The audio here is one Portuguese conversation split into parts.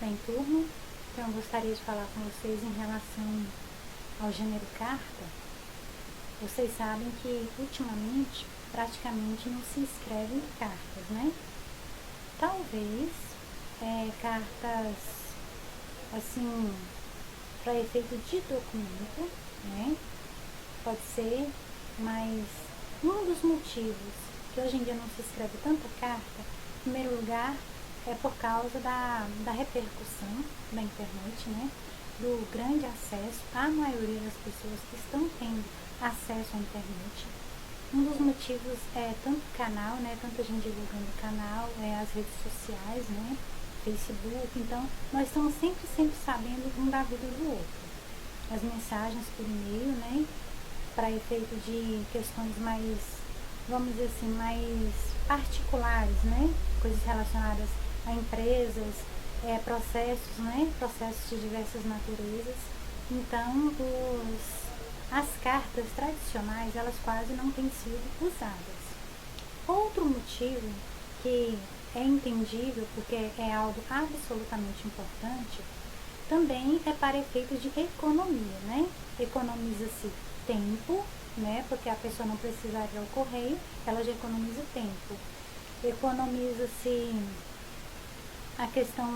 Bem, turma, então eu gostaria de falar com vocês em relação ao gênero carta. Vocês sabem que ultimamente praticamente não se escrevem cartas, né? Talvez cartas assim para efeito de documento, né? Pode ser, mas um dos motivos que hoje em dia não se escreve tanta carta, em primeiro lugar, é por causa da repercussão da internet, né? Do grande acesso, a maioria das pessoas que estão tendo acesso à internet. Um dos motivos é tanto canal, né? Tanta gente divulgando o canal, as redes sociais, né? Facebook. Então, nós estamos sempre sabendo um da vida do outro. As mensagens por e-mail, né? Para efeito de questões mais, vamos dizer assim, mais particulares, né? Coisas relacionadas a empresas, processos, né? Processos de diversas naturezas. Então, as cartas tradicionais, elas quase não têm sido usadas. Outro motivo que é entendível, porque é algo absolutamente importante, também é para efeito de economia, né? Economiza-se tempo, né? Porque a pessoa não precisaria ir ao correio, ela já economiza tempo. Economiza-se a questão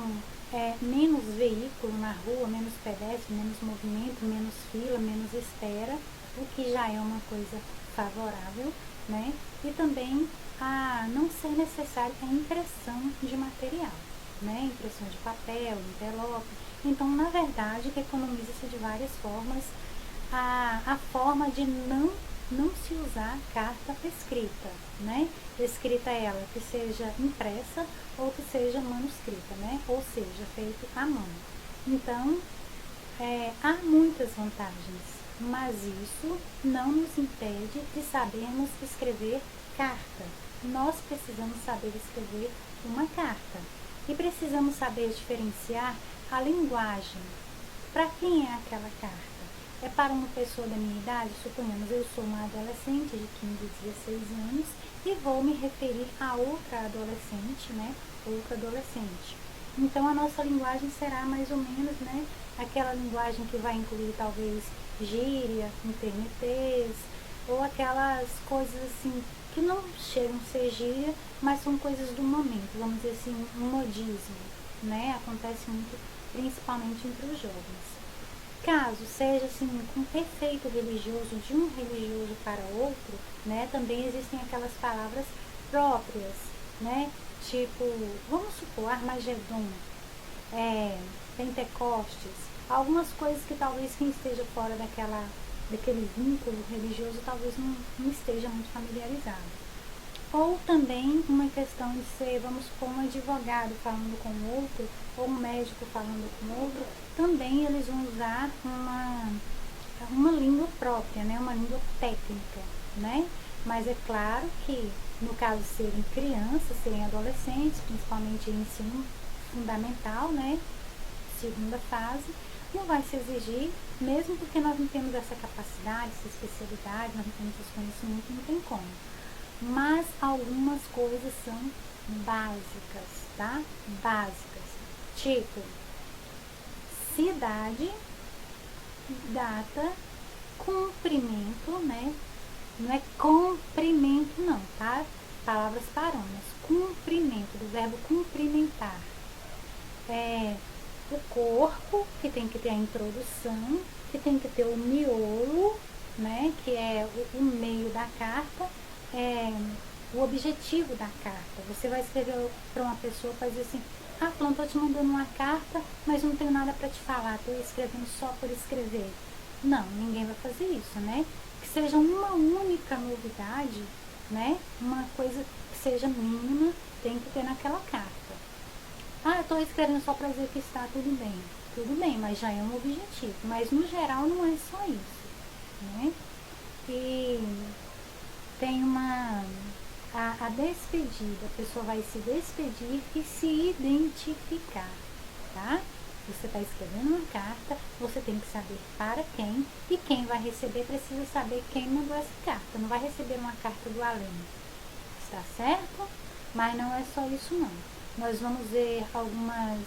menos veículo na rua, menos pedestre, menos movimento, menos fila, menos espera, o que já é uma coisa favorável, né? E também a não ser necessária a impressão de material, né? Impressão de papel, envelope. Então, na verdade, economiza-se de várias formas a forma de não se usar carta escrita, né? Escrita ela que seja impressa ou que seja manuscrita, né? Ou seja, feito à mão. Então, há muitas vantagens, mas isso não nos impede de sabermos escrever carta. Nós precisamos saber escrever uma carta e precisamos saber diferenciar a linguagem. Para quem é aquela carta? É para uma pessoa da minha idade, suponhamos, eu sou uma adolescente de 15, 16 anos e vou me referir a outra adolescente, né? Outra adolescente. Então, a nossa linguagem será mais ou menos, né? Aquela linguagem que vai incluir, talvez, gíria, internetês, ou aquelas coisas, assim, que não chegam a ser gíria, mas são coisas do momento, vamos dizer assim, um modismo, né? Acontece muito, principalmente entre os jovens. Caso seja assim, com efeito religioso de um religioso para outro, né, também existem aquelas palavras próprias, né, tipo, vamos supor, Armagedon, Pentecostes, algumas coisas que talvez quem esteja fora daquele vínculo religioso talvez não esteja muito familiarizado. Ou também uma questão de ser, vamos supor, um advogado falando com o outro, ou um médico falando com o outro, também eles vão usar uma língua própria, né? Uma língua técnica, né? Mas é claro que, no caso de serem crianças, serem adolescentes, principalmente em ensino fundamental, né? Segunda fase, não vai se exigir, mesmo porque nós não temos essa capacidade, essa especialidade, nós não temos esse conhecimento, não tem como. Mas algumas coisas são básicas, tá? Básicas. Tipo, cidade, data, cumprimento, né? Não é comprimento não, tá? Palavras paronas. Cumprimento, do verbo cumprimentar. O corpo, que tem que ter a introdução, que tem que ter o miolo, né? Que é o meio da carta. O objetivo da carta. Você vai escrever para uma pessoa para dizer assim, fulano, estou te mandando uma carta, mas não tenho nada para te falar, estou escrevendo só por escrever. Não, ninguém vai fazer isso, né? Que seja uma única novidade, né? Uma coisa que seja mínima, tem que ter naquela carta. Eu estou escrevendo só para dizer que está tudo bem. Tudo bem, mas já é um objetivo. Mas no geral não é só isso, né? E tem a despedida, a pessoa vai se despedir e se identificar, tá? Você está escrevendo uma carta, você tem que saber para quem, e quem vai receber precisa saber quem mandou essa carta. Não vai receber uma carta do além, está certo? Mas não é só isso não. Nós vamos ver algumas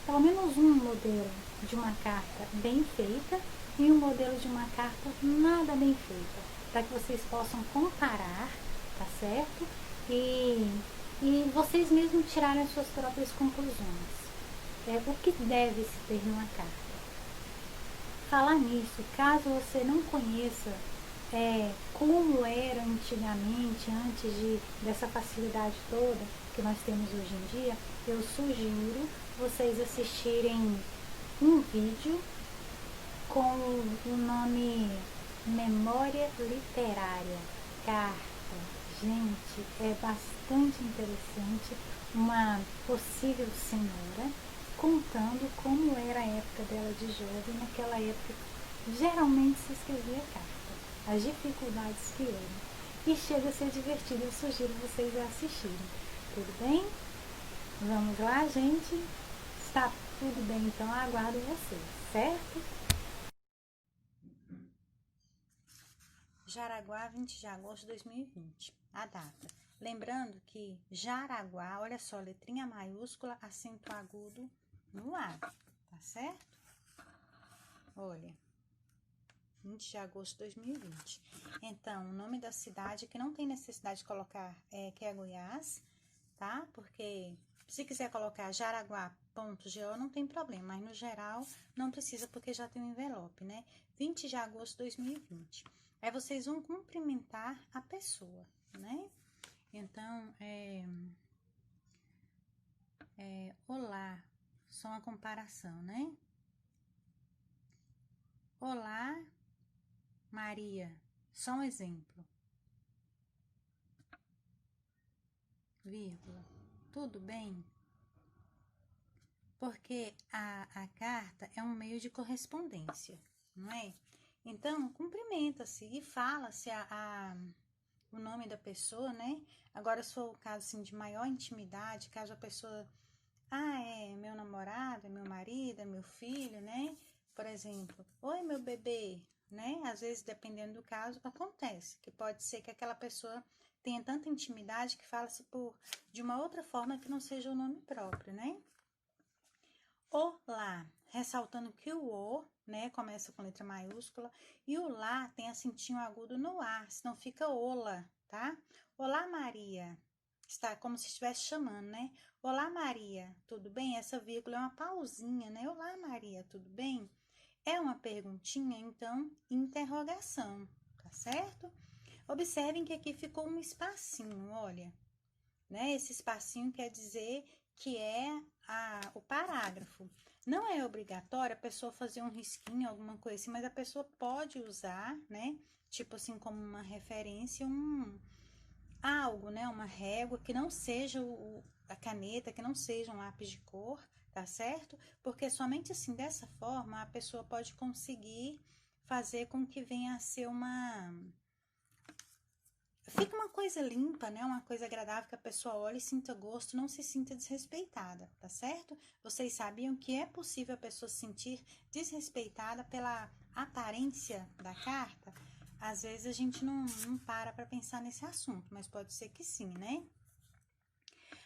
pelo menos um modelo de uma carta bem feita e um modelo de uma carta nada bem feita, para que vocês possam comparar, tá certo? E vocês mesmos tirarem as suas próprias conclusões. O que deve se ter numa carta. Falar nisso, caso você não conheça como era antigamente, antes dessa facilidade toda que nós temos hoje em dia, eu sugiro vocês assistirem um vídeo com o nome Memória Literária, Carta. Gente, é bastante interessante, uma possível senhora contando como era a época dela de jovem. Naquela época geralmente se escrevia carta, as dificuldades que eram, e chega a ser divertido. Eu sugiro vocês assistirem. Tudo bem? Vamos lá, gente? Está tudo bem, então aguardo vocês, certo? Jaraguá, 20 de agosto de 2020, a data. Lembrando que Jaraguá, olha só, letrinha maiúscula, acento agudo no A, tá certo? Olha, 20 de agosto de 2020. Então, o nome da cidade, que não tem necessidade de colocar, que é Goiás, tá? Porque se quiser colocar jaraguá.go não tem problema, mas no geral não precisa porque já tem um envelope, né? 20 de agosto de 2020. Aí vocês vão cumprimentar a pessoa, né? Então, olá, só uma comparação, né? Olá, Maria, só um exemplo. Vírgula, tudo bem? Porque a carta é um meio de correspondência, não é? Então, cumprimenta-se e fala-se o nome da pessoa, né? Agora, se for o caso assim, de maior intimidade, caso a pessoa, é meu namorado, é meu marido, é meu filho, né? Por exemplo, oi, meu bebê, né? Às vezes, dependendo do caso, acontece que pode ser que aquela pessoa tenha tanta intimidade que fala-se de uma outra forma que não seja o nome próprio, né? Olá, ressaltando que o O, né, começa com letra maiúscula, e o lá tem acentinho agudo no A, senão fica ola, tá? Olá, Maria, está como se estivesse chamando, né? Olá, Maria, tudo bem? Essa vírgula é uma pausinha, né? Olá, Maria, tudo bem? É uma perguntinha, então, interrogação, tá certo? Observem que aqui ficou um espacinho, olha, né? Esse espacinho quer dizer que é o parágrafo. Não é obrigatório a pessoa fazer um risquinho, alguma coisa assim, mas a pessoa pode usar, né? Tipo assim, como uma referência, algo, né? Uma régua que não seja a caneta, que não seja um lápis de cor, tá certo? Porque somente assim, dessa forma, a pessoa pode conseguir fazer com que venha a ser fica uma coisa limpa, né? Uma coisa agradável que a pessoa olhe e sinta gosto, não se sinta desrespeitada, tá certo? Vocês sabiam que é possível a pessoa se sentir desrespeitada pela aparência da carta? Às vezes a gente não para pensar nesse assunto, mas pode ser que sim, né?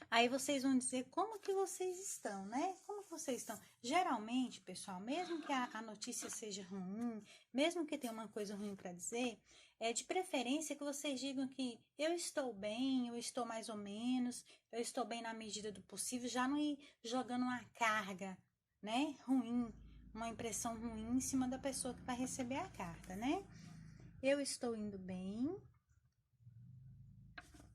Aí vocês vão dizer como que vocês estão, né? Como que vocês estão? Geralmente, pessoal, mesmo que a notícia seja ruim, mesmo que tenha uma coisa ruim para dizer, é de preferência que vocês digam que eu estou bem, eu estou mais ou menos, eu estou bem na medida do possível, já não ir jogando uma carga, né, ruim, uma impressão ruim em cima da pessoa que vai receber a carta, né? Eu estou indo bem.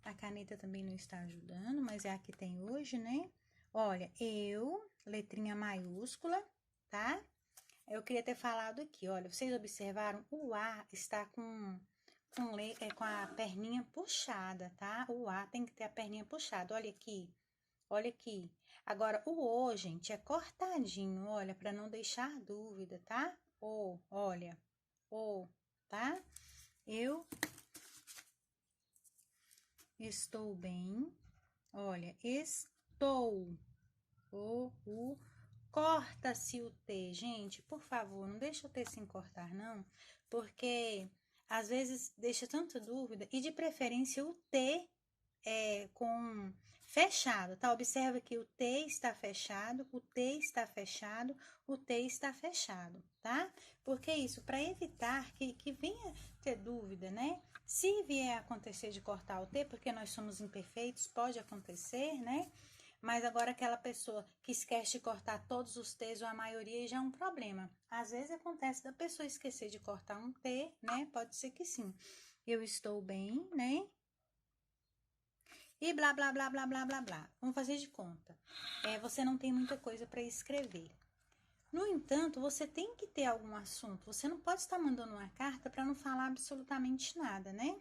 A caneta também não está ajudando, mas é a que tem hoje, né? Olha, letrinha maiúscula, tá? Eu queria ter falado aqui, olha, vocês observaram? O A está com a perninha puxada, tá? O A tem que ter a perninha puxada, olha aqui. Olha aqui. Agora, o O, gente, é cortadinho, olha, para não deixar dúvida, tá? Olha, tá? Eu estou bem. Olha, estou. Corta-se o T. Gente, por favor, não deixa o T sem cortar, não. Porque, às vezes, deixa tanta dúvida. E, de preferência, o T com fechado, tá? Observa que o T está fechado, o T está fechado, o T está fechado, tá? Porque isso, para evitar que venha ter dúvida, né? Se vier a acontecer de cortar o T, porque nós somos imperfeitos, pode acontecer, né? Mas agora aquela pessoa que esquece de cortar todos os T's ou a maioria já é um problema. Às vezes acontece da pessoa esquecer de cortar um T, né? Pode ser que sim. Eu estou bem, né? E blá, blá, blá, blá, blá, blá, blá. Vamos fazer de conta. Você não tem muita coisa para escrever. No entanto, você tem que ter algum assunto. Você não pode estar mandando uma carta para não falar absolutamente nada, né?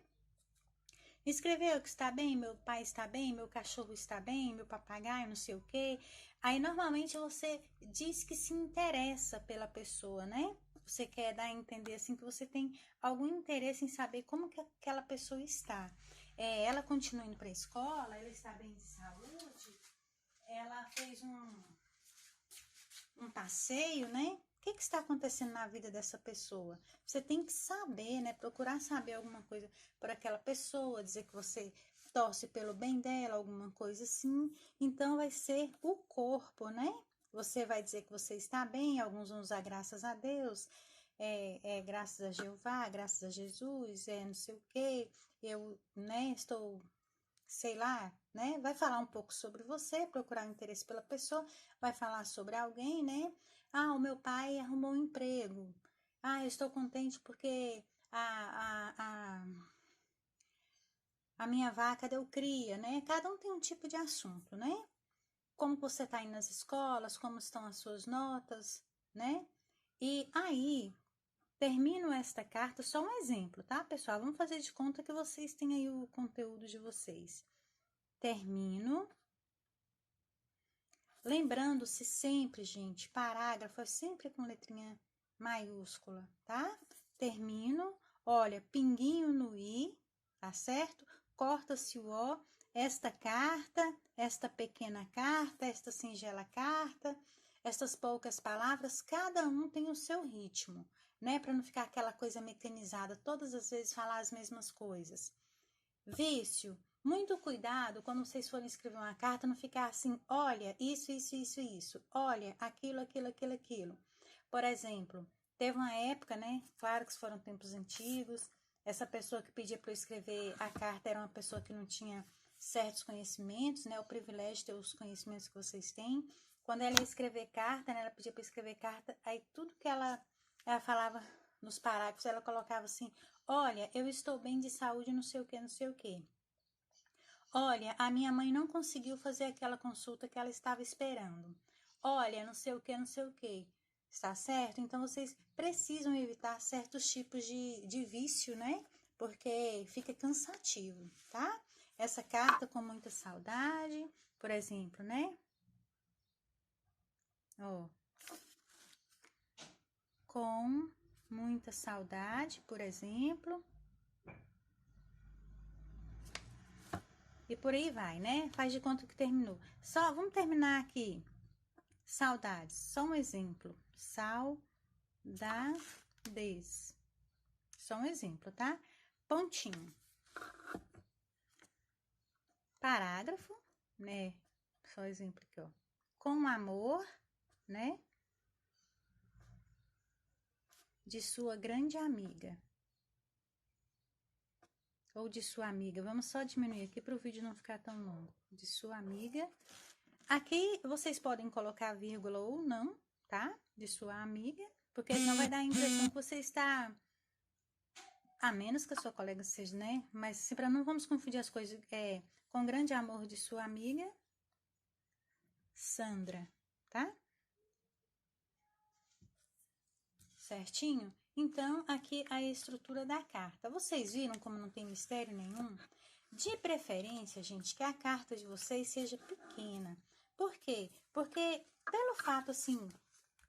Escreveu que está bem, meu pai está bem, meu cachorro está bem, meu papagaio, não sei o quê. Aí, normalmente, você diz que se interessa pela pessoa, né? Você quer dar a entender, assim, que você tem algum interesse em saber como que aquela pessoa está. Ela continua indo para a escola, ela está bem de saúde, ela fez um passeio, né? O que está acontecendo na vida dessa pessoa? Você tem que saber, né? Procurar saber alguma coisa por aquela pessoa, dizer que você torce pelo bem dela, alguma coisa assim. Então, vai ser o corpo, né? Você vai dizer que você está bem, alguns vão usar graças a Deus, graças a Jeová, graças a Jesus, não sei o quê. Eu, né, estou, sei lá, né? Vai falar um pouco sobre você, procurar interesse pela pessoa, vai falar sobre alguém, né? Ah, o meu pai arrumou um emprego. Ah, eu estou contente porque a minha vaca deu cria, né? Cada um tem um tipo de assunto, né? Como você está indo nas escolas, como estão as suas notas, né? E aí, termino esta carta, só um exemplo, tá, pessoal? Vamos fazer de conta que vocês têm aí o conteúdo de vocês. Termino. Lembrando-se sempre, gente, parágrafo é sempre com letrinha maiúscula, tá? Termino, olha, pinguinho no i, tá certo? Corta-se o o, esta carta, esta pequena carta, esta singela carta, estas poucas palavras, cada um tem o seu ritmo, né? Para não ficar aquela coisa mecanizada, todas as vezes falar as mesmas coisas. Vício, muito cuidado quando vocês forem escrever uma carta, não ficar assim, olha, isso, olha, aquilo. Por exemplo, teve uma época, né, claro que foram tempos antigos, essa pessoa que pedia para eu escrever a carta era uma pessoa que não tinha certos conhecimentos, né, o privilégio de ter os conhecimentos que vocês têm. Quando ela ia escrever carta, né, ela pedia para escrever carta, aí tudo que ela falava nos parágrafos, ela colocava assim, olha, eu estou bem de saúde, não sei o que, não sei o que. Olha, a minha mãe não conseguiu fazer aquela consulta que ela estava esperando. Olha, não sei o que, não sei o que. Está certo? Então, vocês precisam evitar certos tipos de vício, né? Porque fica cansativo, tá? Essa carta com muita saudade, por exemplo, né? Ó. Com muita saudade, por exemplo. E por aí vai, né? Faz de conta que terminou. Só, vamos terminar aqui. Saudades. Só um exemplo. Saudades. Só um exemplo, tá? Pontinho. Parágrafo, né? Só exemplo aqui, ó. Com amor, né? De sua grande amiga. Ou de sua amiga. Vamos só diminuir aqui para o vídeo não ficar tão longo. De sua amiga. Aqui vocês podem colocar vírgula ou não, tá? De sua amiga. Porque senão vai dar a impressão que você está... A menos que a sua colega seja, né? Mas assim, para não vamos confundir as coisas. Com grande amor de sua amiga, Sandra, tá? Certinho? Então, aqui a estrutura da carta. Vocês viram como não tem mistério nenhum? De preferência, gente, que a carta de vocês seja pequena. Por quê? Porque, pelo fato, assim,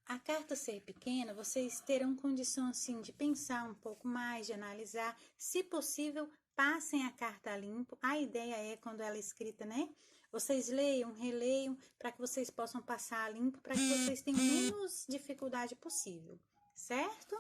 a carta ser pequena, vocês terão condição, assim, de pensar um pouco mais, de analisar. Se possível, passem a carta a limpo. A ideia é, quando ela é escrita, né? Vocês leiam, releiam, para que vocês possam passar a limpo, para que vocês tenham menos dificuldade possível, certo?